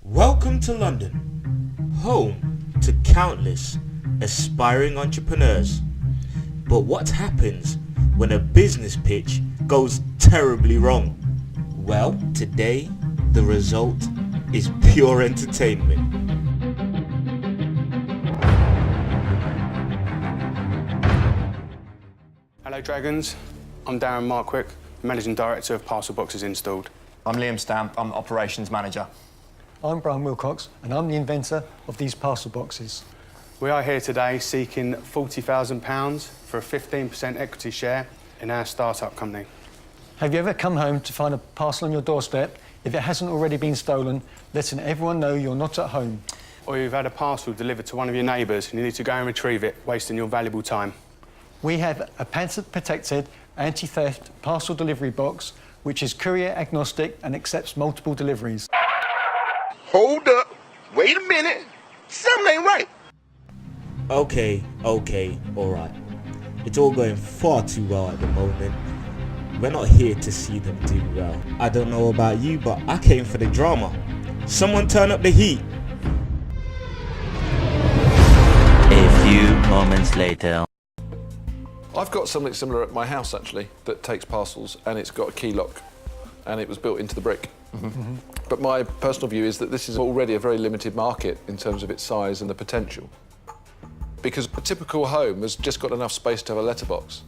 Welcome to London, home to countless aspiring entrepreneurs. But what happens when a business pitch goes terribly wrong? Well, today the result is pure entertainment. Hello Dragons, I'm Darren Markwick, Managing Director of Parcel Boxes Installed. I'm Liam Stamp, I'm Operations Manager. I'm Brian Wilcox and I'm the inventor of these parcel boxes. We are here today seeking £40,000 for a 15% equity share in our start-up company. Have you ever come home to find a parcel on your doorstep, if it hasn't already been stolen, letting everyone know you're not at home? Or you've had a parcel delivered to one of your neighbours and you need to go and retrieve it, wasting your valuable time. We have a patent-protected anti-theft parcel delivery box which is courier agnostic and accepts multiple deliveries. Hold up. Wait a minute. Something ain't right. Okay, alright. It's all going far too well at the moment. We're not here to see them do well. I don't know about you, but I came for the drama. Someone turn up the heat. A few moments later. I've got something similar at my house, actually, that takes parcels, and it's got a key lock, and it was built into the brick. But my personal view is that this is already a very limited market in terms of its size and the potential. Because a typical home has just got enough space to have a letterbox.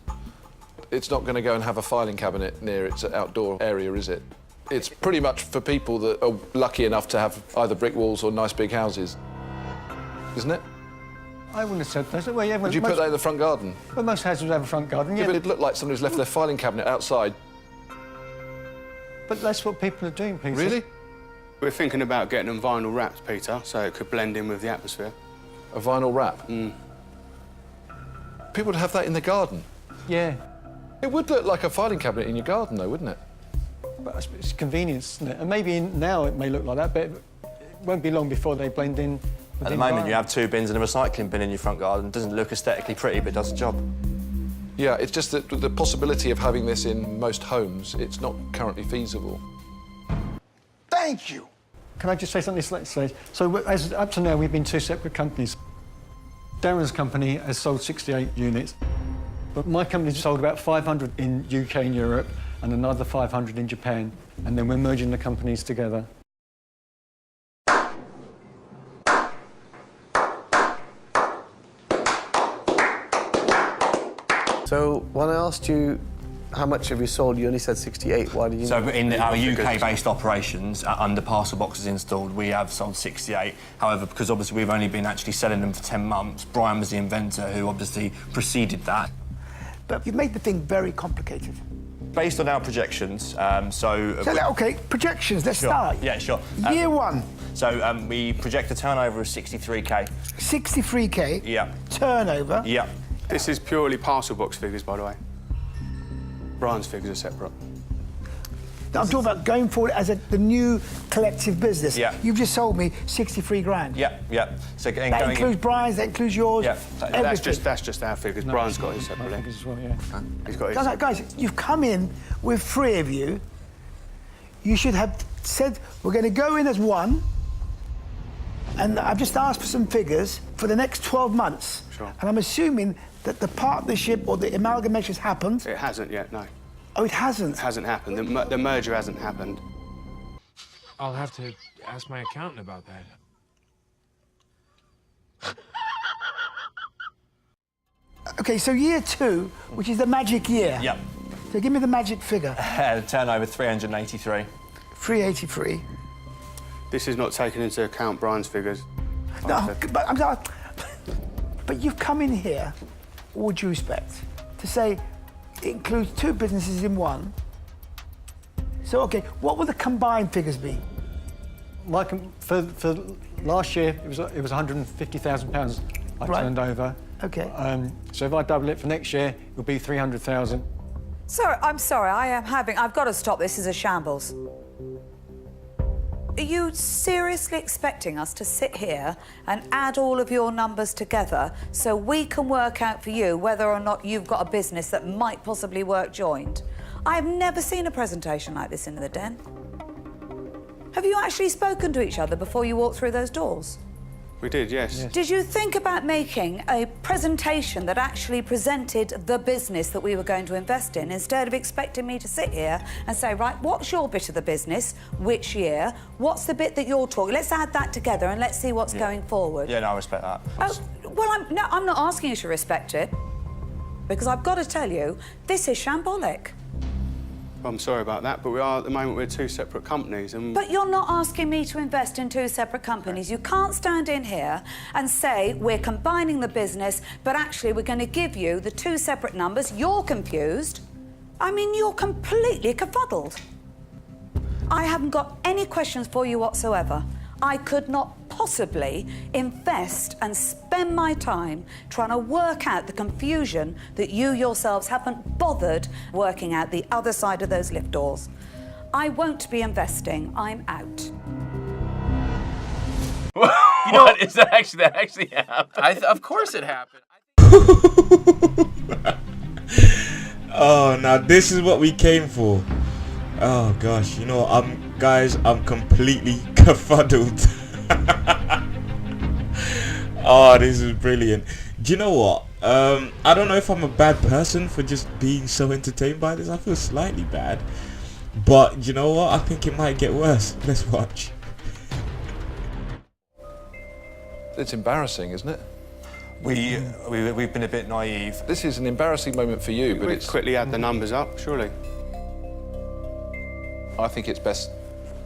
It's not going to go and have a filing cabinet near its outdoor area, is it? It's pretty much for people that are lucky enough to have either brick walls or nice big houses, isn't it? I wouldn't have said that. Well, yeah, Would you put that in the front garden? Well, most houses have a front garden, Yeah, yeah. but it looked like somebody's left their filing cabinet outside. But that's what people are doing, Peter. Really? We're thinking about getting them vinyl wrapped, Peter, so it could blend in with the atmosphere. A vinyl wrap? People would have that in the garden. Yeah. It would look like a filing cabinet in your garden, though, wouldn't it? But it's convenience, isn't it? And maybe now it may look like that, but it won't be long before they blend in. At the moment, you have 2 bins and a recycling bin in your front garden. It doesn't look aesthetically pretty, but it does the job. Yeah, it's just that the possibility of having this in most homes, it's not currently feasible. Thank you. Can I just say something slightly? So up to now, we've been 2 separate companies. Darren's company has sold 68 units, but my company's sold about 500 in UK and Europe and another 500 in Japan, and then we're merging the companies together. So when I asked you how much have you sold, you only said 68. Why did you? So in our UK-based operations, under Parcel Boxes Installed, we have sold 68. However, because obviously we've only been actually selling them for 10 months, Brian was the inventor who obviously preceded that. But you've made the thing very complicated. Based on our projections, OK, projections, let's start. Yeah, sure. Year one. So we project a turnover of 63k. 63k. Yeah. Turnover. Yeah. This is purely parcel box figures, by the way. Brian's figures are separate. I'm talking about going forward as the new collective business. Yeah. You've just sold me 63 grand. Yeah, yeah. So That includes Brian's, that includes yours. Yeah. That's just our figures. No, Brian's got his separately. As well, yeah. He's got his. Guys, you've come in with 3 of you. You should have said, we're going to go in as one, and I've just asked for some figures for the next 12 months. Sure. And I'm assuming that the partnership or the amalgamation has happened. It hasn't yet, no. Oh, it hasn't? It hasn't happened. The merger hasn't happened. I'll have to ask my accountant about that. OK, so year 2, which is the magic year. Yeah. So give me the magic figure. Turnover 383. 383. This is not taking into account Brian's figures. No, but you've come in here, all due respect, to say it includes 2 businesses in one. So, OK, what will the combined figures be? Like for last year, it was £150,000 I turned over. OK. So if I double it for next year, it'll be 300,000. Sir, I'm sorry, I've got to stop. This is a shambles. Are you seriously expecting us to sit here and add all of your numbers together so we can work out for you whether or not you've got a business that might possibly work joined? I've never seen a presentation like this in the Den. Have you actually spoken to each other before you walked through those doors? We did, yes. Did you think about making a presentation that actually presented the business that we were going to invest in, instead of expecting me to sit here and say, right, what's your bit of the business, which year, what's the bit that you're talking, let's add that together and let's see what's going forward. Yeah, no, I respect that. Oh, well, I'm not asking you to respect it, because I've got to tell you, this is shambolic. I'm sorry about that, but we are, at the moment, we're two separate companies. And But you're not asking me to invest in two separate companies. You can't stand in here and say we're combining the business, but actually we're going to give you the two separate numbers. You're confused. I mean, you're completely confuddled. I haven't got any questions for you whatsoever. I could not possibly invest and spend my time trying to work out the confusion that you yourselves haven't bothered working out the other side of those lift doors. I won't be investing. I'm out. You know what? That actually happened. Of course it happened. Oh, now this is what we came for. Oh gosh, you know, guys, I'm completely confuddled. Oh, this is brilliant. Do you know what? I don't know if I'm a bad person for just being so entertained by this. I feel slightly bad. But you know what? I think it might get worse. Let's watch. It's embarrassing, isn't it? We've been a bit naive. This is an embarrassing moment for you, but we'd it's... quickly add the numbers up, surely. I think it's best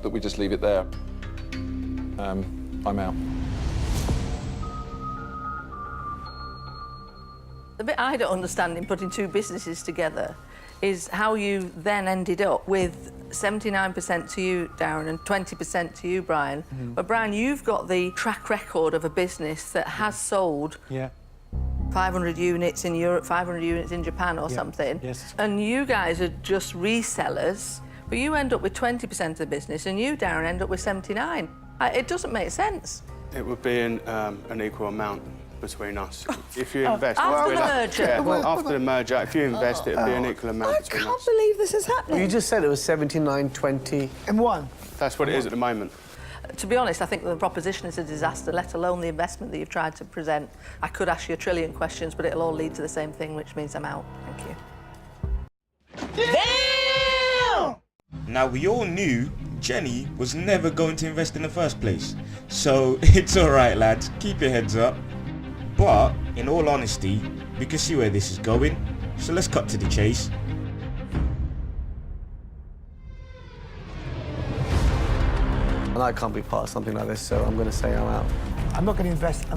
that we just leave it there. I'm out. The bit I don't understand in putting two businesses together is how you then ended up with 79% to you, Darren, and 20% to you, Brian. But Brian, you've got the track record of a business that has sold 500 units in Europe, 500 units in Japan or something. Yes. And you guys are just resellers, but you end up with 20% of the business, and you, Darren, end up with 79. It doesn't make sense. It would be an equal amount between us. If you invest... After the merger? Yeah, after the merger, if you invest, it would be an equal amount between us. I can't believe this is happening. You just said it was 79, 20... And one. That's what it is at the moment. To be honest, I think the proposition is a disaster, let alone the investment that you've tried to present. I could ask you a trillion questions, but it'll all lead to the same thing, which means I'm out. Thank you. Damn! Now, we all knew Jenny was never going to invest in the first place. So, it's alright, lads. Keep your heads up. But, in all honesty, we can see where this is going. So let's cut to the chase. And I can't be part of something like this, so I'm going to say I'm out. I'm not going to invest.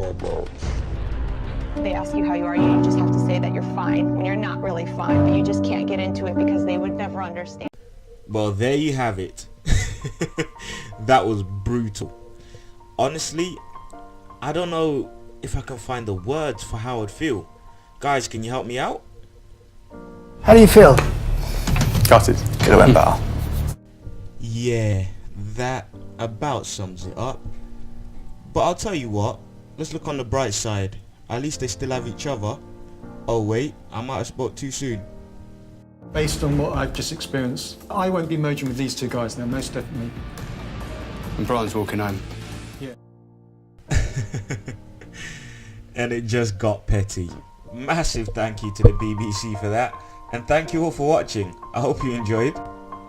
They ask you how you are, you just have to say that you're fine when you're not really fine, but you just can't get into it because they would never understand. Well, there you have it. That was brutal. Honestly, I don't know if I can find the words for how I'd feel. Guys, can you help me out? How do you feel? Got it. Could have went better. Yeah, that about sums it up. But I'll tell you what, let's look on the bright side. At least they still have each other. Oh wait, I might have spoke too soon. Based on what I've just experienced, I won't be merging with these two guys now, most definitely. And Brian's walking home. Yeah. And it just got petty. Massive thank you to the BBC for that. And thank you all for watching. I hope you enjoyed.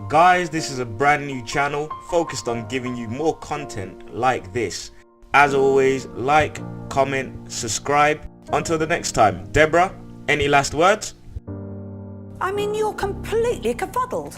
Guys, this is a brand new channel focused on giving you more content like this. As always, like, comment, subscribe. Until the next time. Deborah, any last words? I mean, you're completely confuddled.